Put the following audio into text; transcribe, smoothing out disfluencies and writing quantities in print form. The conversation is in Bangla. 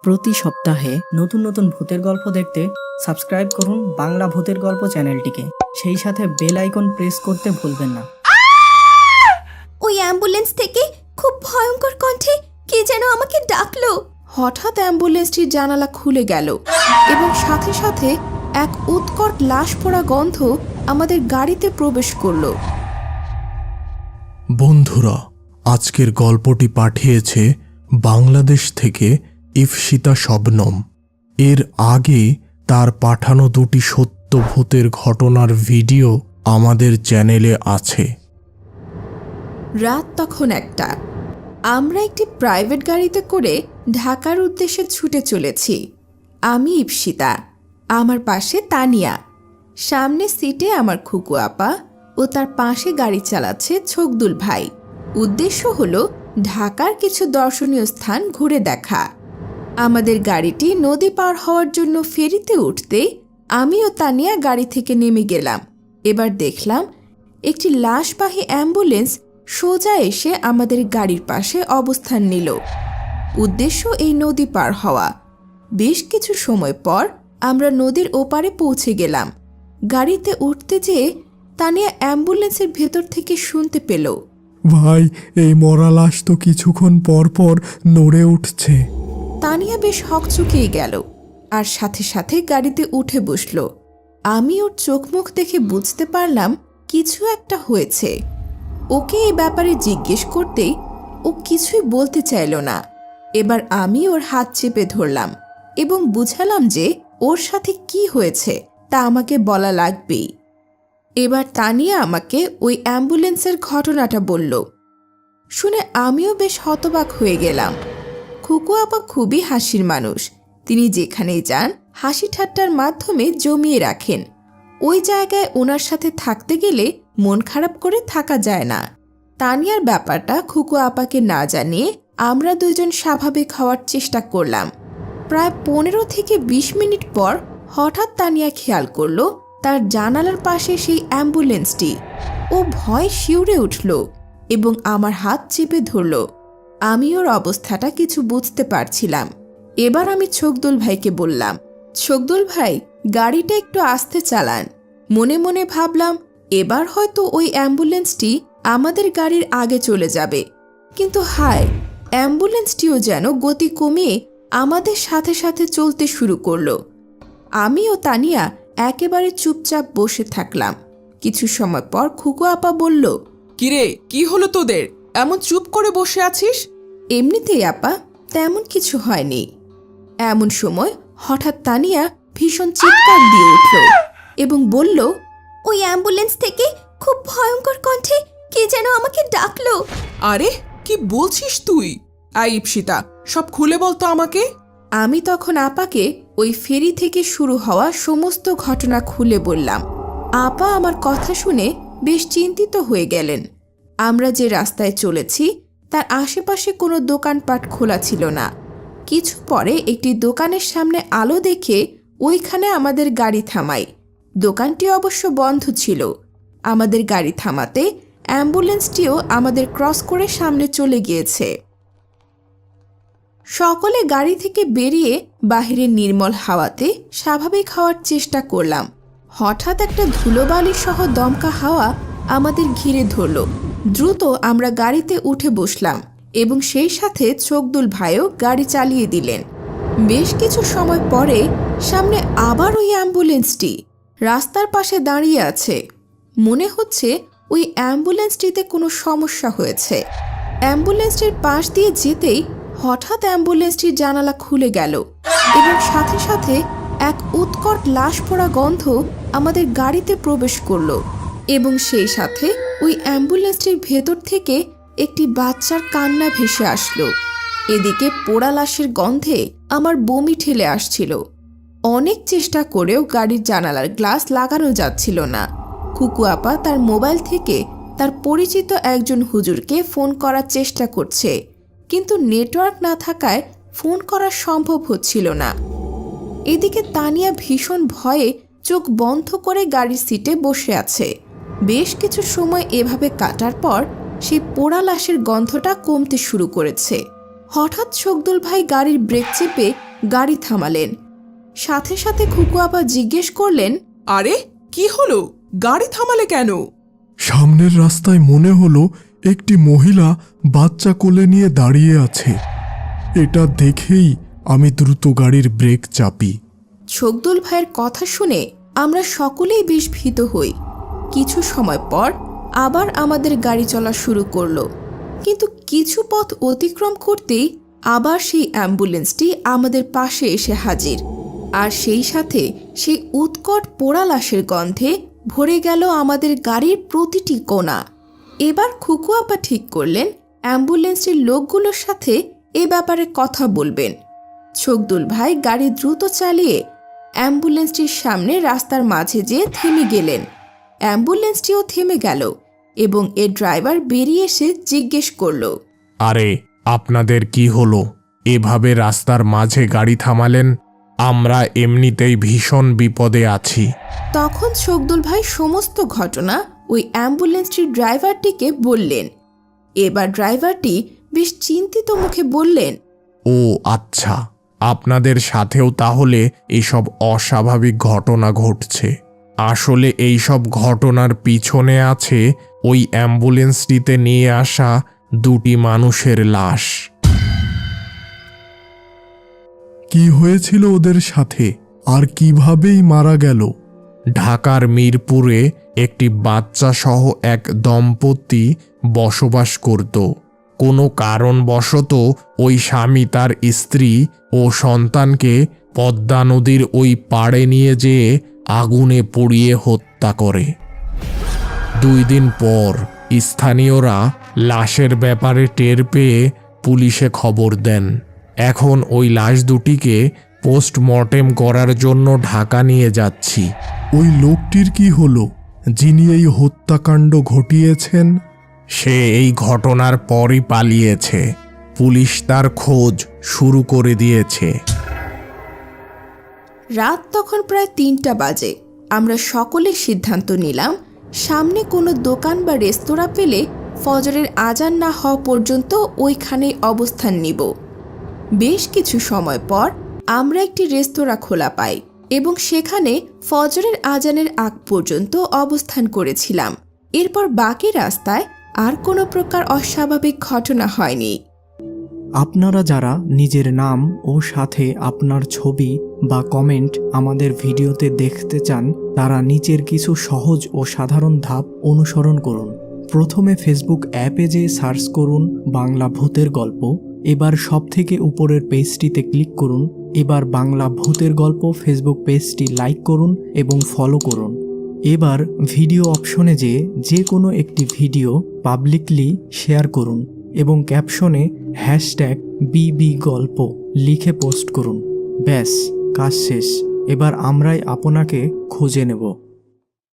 প্রতি সপ্তাহে নতুন নতুন ভূতের গল্প দেখতে সাবস্ক্রাইব করুন বাংলা ভূতের গল্প চ্যানেলটিকে। সেই সাথে বেল আইকন প্রেস করতে ভুলবেন না। ওই অ্যাম্বুলেন্স থেকে খুব ভয়ঙ্কর কণ্ঠে কে যেন আমাকে ডাকলো। হঠাৎ অ্যাম্বুলেন্সটির জানালা খুলে গেল এবং সাথে সাথে এক উৎকট লাশ পোড়া গন্ধ আমাদের গাড়িতে প্রবেশ করলো। বন্ধুরা, আজকের গল্পটি পাঠিয়েছে বাংলাদেশ থেকে ইফশিতা শবনম। এর আগে তার পাঠানো দুটি সত্য ভূতের ঘটনার ভিডিও আমাদের চ্যানেলে আছে। রাত তখন 1টা। আমরা একটি প্রাইভেট গাড়িতে করে ঢাকার উদ্দেশ্যে ছুটে চলেছি। আমি ইপসিতা, আমার পাশে তানিয়া, সামনে সিটে আমার খুকু আপা ও তার পাশে গাড়ি চালাচ্ছে ছকদুল ভাই। উদ্দেশ্য হলো ঢাকার কিছু দর্শনীয় স্থান ঘুরে দেখা। আমাদের গাড়িটি নদী পার হওয়ার জন্য ফেরিতে উঠতেই আমি ও তানিয়া গাড়ি থেকে নেমে গেলাম। এবার দেখলাম একটি লাশবাহী অ্যাম্বুলেন্স সোজা এসে আমাদের গাড়ির পাশে অবস্থান নিল। উদ্দেশ্য এই নদী পার হওয়া। বেশ কিছু সময় পর আমরা নদীর ওপারে পৌঁছে গেলাম। গাড়িতে উঠতে যেয়ে তানিয়া অ্যাম্বুলেন্সের ভেতর থেকে শুনতে পেল, ভাই, এই মরা লাশ তো কিছুক্ষণ পর পর নড়ে উঠছে। তানিয়া বেশ হকচকিয়ে গেল আর সাথে সাথে গাড়িতে উঠে বসল। আমি ওর চোখ মুখ দেখে বুঝতে পারলাম কিছু একটা হয়েছে। ওকে এই ব্যাপারে জিজ্ঞেস করতেই ও কিছুই বলতে চাইল না। এবার আমি ওর হাত চেপে ধরলাম এবং বুঝালাম যে ওর সাথে কি হয়েছে তা আমাকে বলা লাগবেই। এবার তানিয়া আমাকে ওই অ্যাম্বুলেন্সের ঘটনাটা বলল। শুনে আমিও বেশ হতবাক হয়ে গেলাম। খুকু আপা খুবই হাসির মানুষ। তিনি যেখানেই যান হাসি ঠাট্টার মাধ্যমে জমিয়ে রাখেন। ওই জায়গায় ওনার সাথে থাকতে গেলে মন খারাপ করে থাকা যায় না। তানিয়ার ব্যাপারটা খুকু আপাকে না জানিয়ে আমরা দুজন স্বাভাবিক হওয়ার চেষ্টা করলাম। প্রায় 15 থেকে 20 মিনিট পর হঠাৎ তানিয়া খেয়াল করলো তার জানালার পাশে সেই অ্যাম্বুলেন্সটি। ও ভয় শিউরে উঠল এবং আমার হাত চেপে ধরল। আমি ওর অবস্থাটা কিছু বুঝতে পারছিলাম। এবার আমি ছকদুল ভাইকে বললাম, ছকদুল ভাই, গাড়িটা একটু আস্তে চালান। মনে মনে ভাবলাম এবার হয়তো ওই অ্যাম্বুলেন্সটি আমাদের গাড়ির আগে চলে যাবে। কিন্তু হায়, অ্যাম্বুলেন্সটিও যেন গতি কমিয়ে আমাদের সাথে সাথে চলতে শুরু করলো। আমি ও তানিয়া একেবারে চুপচাপ বসে থাকলাম। কিছু সময় পর খুকু আপা বলল, কিরে, কি হলো তোদের? এমন চুপ করে বসে আছিস? এমনিতেই আপা, তেমন কিছু হয়নি। এমন সময় হঠাৎ তানিয়া ভীষণ চিৎকার দিয়ে উঠল এবং বলল, ওই অ্যাম্বুলেন্স থেকে খুব ভয়ঙ্কর কণ্ঠে কে যেন আমাকে ডাকলো। আরে, কি বলছিস তুই? ইপসিতা, সব খুলে বলতো আমাকে। আমি তখন আপাকে ওই ফেরি থেকে শুরু হওয়া সমস্ত ঘটনা খুলে বললাম। আপা আমার কথা শুনে বেশ চিন্তিত হয়ে গেলেন। আমরা যে রাস্তায় চলেছি তার আশেপাশে কোনো দোকানপাট খোলা ছিল না। কিছু পরে একটি দোকানের সামনে আলো দেখে ওইখানে আমাদের গাড়ি থামাই। দোকানটি অবশ্য বন্ধ ছিল। আমাদের গাড়ি থামাতে অ্যাম্বুলেন্সটিও আমাদের ক্রস করে সামনে চলে গিয়েছে। সকলে গাড়ি থেকে বেরিয়ে বাহিরের নির্মল হাওয়াতে স্বাভাবিক হওয়ার চেষ্টা করলাম। হঠাৎ একটা ধুলোবালি সহ দমকা হাওয়া আমাদের ঘিরে ধরল। দ্রুত আমরা গাড়িতে উঠে বসলাম এবং সেই সাথে ছকদুল ভাইও গাড়ি চালিয়ে দিলেন। বেশ কিছু সময় পরে সামনে আবার ওই অ্যাম্বুলেন্সটি রাস্তার পাশে দাঁড়িয়ে আছে। মনে হচ্ছে ওই অ্যাম্বুলেন্সটিতে কোনো সমস্যা হয়েছে। অ্যাম্বুলেন্সটির পাশ দিয়ে যেতেই হঠাৎ অ্যাম্বুলেন্সটির জানালা খুলে গেল এবং সাথে সাথে এক উৎকট লাশ পোড়া গন্ধ আমাদের গাড়িতে প্রবেশ করলো এবং সেই সাথে ওই অ্যাম্বুলেন্সটির ভেতর থেকে একটি বাচ্চার কান্না ভেসে আসলো। এদিকে পোড়া লাশের গন্ধে আমার বমি ঠেলে আসছিল। অনেক চেষ্টা করেও গাড়ির জানালার গ্লাস লাগানো যাচ্ছিল না। খুকু আপা তার মোবাইল থেকে তার পরিচিত একজন হুজুরকে ফোন করার চেষ্টা করছে, কিন্তু নেটওয়ার্ক না থাকায় ফোন করা সম্ভব হচ্ছিল না। এদিকে তানিয়া ভীষণ ভয়ে চোখ বন্ধ করে গাড়ির সিটে বসে আছে। বেশ কিছু সময় এভাবে কাটার পর সেই পোড়া লাশের গন্ধটা কমতে শুরু করেছে। হঠাৎ ছকদুল ভাই গাড়ির ব্রেক চেপে গাড়ি থামালেন। সাথে সাথে খুকু আপা জিজ্ঞেস করলেন, আরে কি হলো, গাড়ি থামালে কেন? সামনের রাস্তায় মনে হলো একটি মহিলা বাচ্চা কোলে নিয়ে দাঁড়িয়ে আছে। এটা দেখেই আমি দ্রুত গাড়ির ব্রেক চাপি। ছোকদুল ভাইয়ের কথা শুনে আমরা সকলেই বেশ ভীত হই। কিছু সময় পর আবার আমাদের গাড়ি চলা শুরু করলো, কিন্তু কিছু পথ অতিক্রম করতেই আবার সেই অ্যাম্বুলেন্সটি আমাদের পাশে এসে হাজির। আর সেই সাথে সেই উৎকট পোড়া লাশের গন্ধে ভরে গেল আমাদের গাড়ির প্রতিটি কোণা। এবার খুকু আপা ঠিক করলেন অ্যাম্বুলেন্সের লোকগুলোর সাথে এ ব্যাপারে কথা বলবেন। ছোকদুল ভাই গাড়ি দ্রুত চালিয়ে অ্যাম্বুলেন্সটির সামনে রাস্তার মাঝে যেয়ে থেমে গেলেন। অ্যাম্বুলেন্সটিও থেমে গেল এবং এর ড্রাইভার বেরিয়ে এসে জিজ্ঞেস করল, আরে আপনাদের কি হলো, এভাবে রাস্তার মাঝে গাড়ি থামালেন? আমরা এমনিতেই ভীষণ বিপদে আছি। তখন ছোকদুল ভাই সমস্ত ঘটনা ওই অ্যাম্বুলেন্সটির ড্রাইভারটিকে বললেন। এবার ড্রাইভারটি বেশ চিন্তিত মুখে বললেন, ও আচ্ছা, আপনাদের সাথেও তাহলে এইসব অস্বাভাবিক ঘটনা ঘটছে। আসলে এইসব ঘটনার পিছনে আছে ওই অ্যাম্বুলেন্সটিতে নিয়ে আসা দুটি মানুষের লাশ। কি হয়েছিল ওদের সাথে আর কিভাবেই মারা গেল? ঢাকার মিরপুরে একটি বাচ্চা সহ এক দম্পতি বসবাস করত। কোনো কারণবশত ওই স্বামী তার স্ত্রী ও সন্তানকে পদ্মা নদীর ওই পাড়ে নিয়ে যেয়ে আগুনে পুড়িয়ে হত্যা করে। 2 দিন পর স্থানীয়রা লাশের ব্যাপারে টের পেয়ে পুলিশে খবর দেন। এখন ওই লাশ দুটিকে পোস্টমর্টেম করার জন্য ঢাকা নিয়ে যাচ্ছি। ওই লোকটির কি হলো যিনি এই হত্যাকাণ্ড ঘটিয়েছেন? সে এই ঘটনার পরই পালিয়েছে। পুলিশ তার খোঁজ শুরু করে দিয়েছে। রাত তখন প্রায় 3টা বাজে। আমরা সকলে সিদ্ধান্ত নিলাম সামনে কোনো দোকান বা রেস্তোরাঁ পেলে ফজরের আজান না হওয়া পর্যন্ত ওইখানেই অবস্থান নিব। বেশ কিছু সময় পর আমরা একটি রেস্তোরাঁ খোলা পাই এবং সেখানে ফজরের আজানের আগ পর্যন্ত অবস্থান করেছিলাম। এরপর বাকি রাস্তায় আর কোনো প্রকার অস্বাভাবিক ঘটনা হয়নি। আপনারা যারা নিজের নাম ও সাথে আপনার ছবি বা কমেন্ট আমাদের ভিডিওতে দেখতে চান, তারা নিচের কিছু সহজ ও সাধারণ ধাপ অনুসরণ করুন। প্রথমে ফেসবুক অ্যাপে যেয়ে সার্চ করুন বাংলা ভূতের গল্প। এবার সবথেকে উপরের পেজটিতে ক্লিক করুন। এবার বাংলা ভূতের গল্প ফেসবুক পেজটি লাইক করুন এবং ফলো করুন। এবার ভিডিও অপশনে যেয়ে যে কোনো একটি ভিডিও পাবলিকলি শেয়ার করুন এবং ক্যাপশনে #BB গল্প লিখে পোস্ট করুন। ব্যাস, কাজ শেষ। এবার আমরাই আপনাকে খুঁজে নেব।